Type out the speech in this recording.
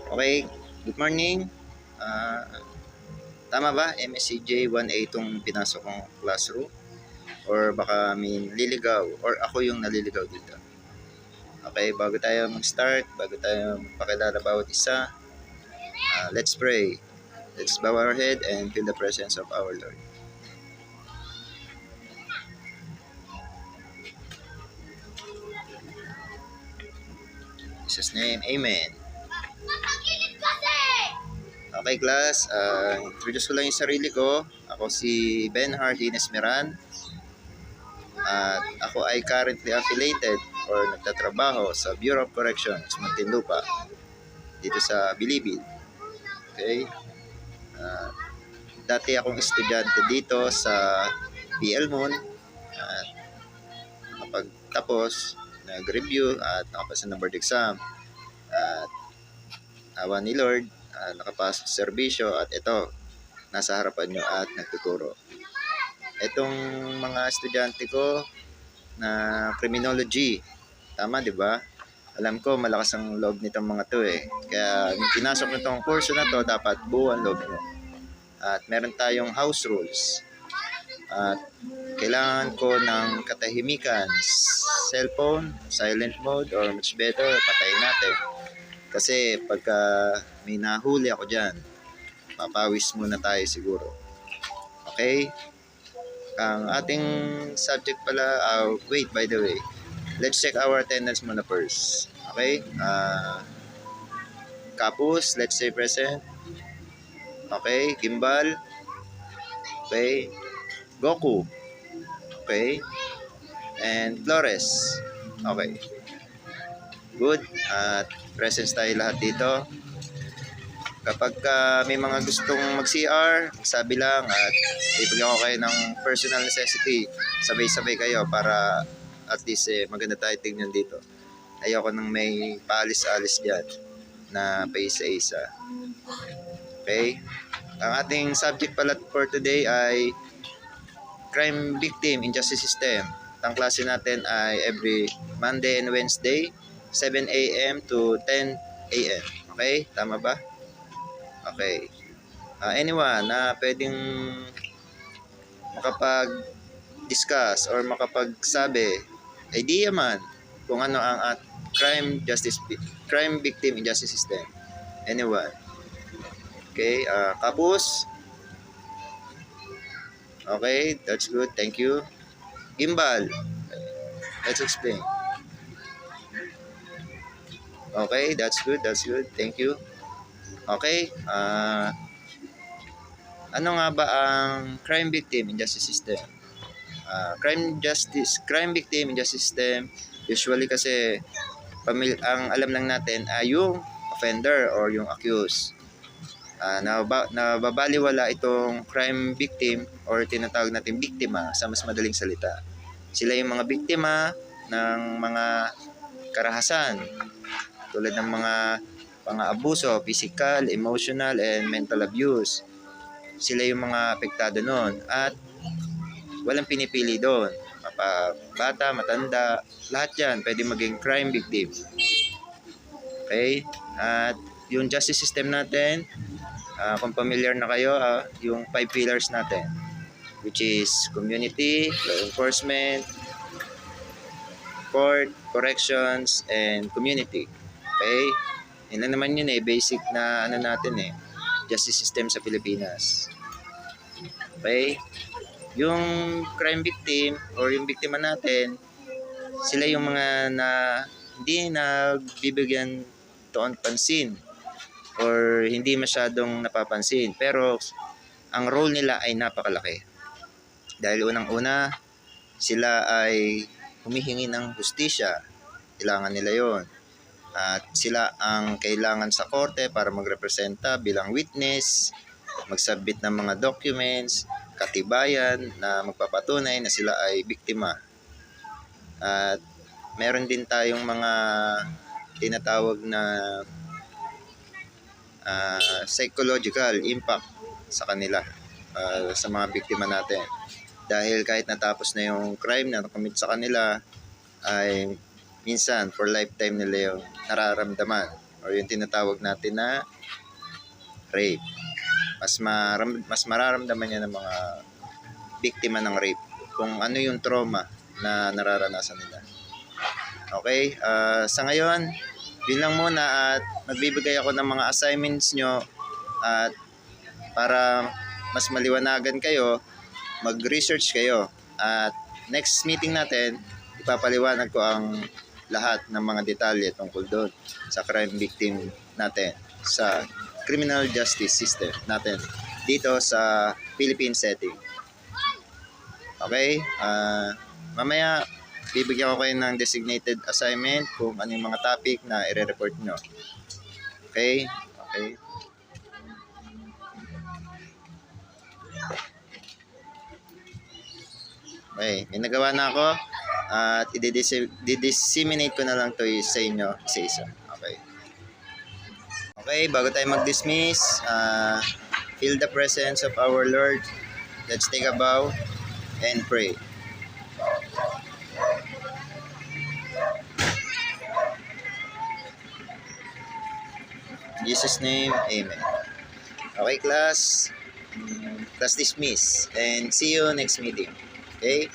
Okay, good morning. Ah, Tama ba? MSCJ 1A itong pinasok kong classroom? Or baka may naliligaw or ako yung naliligaw dito? Okay, bago tayo mag-start, bago tayo magpakilala bawat isa, let's pray. Let's bow our head and feel the presence of our Lord. In Jesus' name, Amen. Okay class, introduce ko lang yung sarili ko. Ako si Benhard Ines Meran. At ako ay currently affiliated or nagtatrabaho sa Bureau of Corrections, Muntinlupa, dito sa Bilibid. Okay? Uh, Dati akong estudyante dito sa PL-MON at nakapagtapos, nag-review at nakapasa ng board exam. At awa ni Lord, nakapasok sa serbisyo at ito, nasa harapan nyo at nagtuturo. Itong mga estudyante ko na criminology, tama di ba? Alam ko malakas ang loob nitong mga to eh. Kaya nung pinasok nitong kurso na to, dapat buo ang loob nyo. At meron tayong house rules. At kailangan ko ng katahimikan. Cellphone, silent mode, or much better, patayin natin. Kasi pagka may nahuli ako dyan, papawis muna tayo siguro. Okay? Ang ating subject pala, wait by the way, let's check our attendance muna first. Okay? Kapus, let's say present. Okay? Gimbal. Okay? Goku. Okay? And Flores. Okay. Good. At presence tayo lahat dito. Kapag may mga gustong mag-CR, sabi lang at ibigyan ko kayo ng personal necessity. Sabay-sabay kayo para at least maganda tayo tingnan dito. Ayoko nang may paalis-alis dyan na paisa-isa. Okay? Ang ating subject pala for today ay crime victim in justice system. Ang klase natin ay every Monday and Wednesday, 7 a.m. to 10 a.m. Okay? Tama ba? Okay. Anyone na pwedeng makapag-discuss or makapagsabi, idea man, kung ano ang crime victim in justice system. Anyone? Okay, Kapus? Okay, that's good. Thank you. Gimbal? Let's explain. Okay, that's good. That's good. Thank you. Okay, ano nga ba ang crime victim in justice system? Crime victim in justice system, usually kasi ang alam lang natin ay yung offender or yung accused. Nababaliwala itong crime victim or tinatawag natin biktima sa mas madaling salita. Sila yung mga biktima ng mga karahasan tulad ng mga pang-aabuso, physical, emotional, and mental abuse. Sila yung mga apektado noon at walang pinipili doon. Bata, matanda, lahat yan pwede maging crime victim. Okay? At yung justice system natin, kung familiar na kayo, yung 5 pillars natin, which is community, law enforcement, court, corrections, and community. Okay? Yun lang naman yun basic na natin justice system sa Pilipinas. Okay? Yung crime victim or yung biktima natin, sila yung mga na hindi nagbibigyan toon pansin or hindi masyadong napapansin. Pero ang role nila ay napakalaki. Dahil unang-una, sila ay humihingi ng hustisya. Kailangan nila yon. At sila ang kailangan sa korte para magrepresenta bilang witness, magsubmit ng mga documents, katibayan na magpapatunay na sila ay biktima. At meron din tayong mga tinatawag na psychological impact sa kanila, sa mga biktima natin. Dahil kahit natapos na yung crime na nakomit sa kanila, ay minsan for lifetime nila yung nararamdaman or yung tinatawag natin na rape. Mas mararamdaman niya ng mga biktima ng rape kung ano yung trauma na nararanasan nila. Okay, sa ngayon, yun lang muna at magbibigay ako ng mga assignments nyo at para mas maliwanagan kayo, mag-research kayo. At next meeting natin, ipapaliwanag ko ang lahat ng mga detalye tungkol doon sa crime victim natin, sa criminal justice system natin dito sa Philippine setting. Okay? Mamaya, bibigyan ko kayo ng designated assignment kung ano yung mga topic na i-report nyo. Okay? Okay. Okay, may nagawa na ako at i-disseminate ko na lang to sa inyo isa-isa. Okay. Okay, bago tayo mag-dismiss, feel the presence of our Lord. Let's take a bow and pray. In Jesus' name, Amen. Okay, class. Class dismiss and see you next meeting. Okay?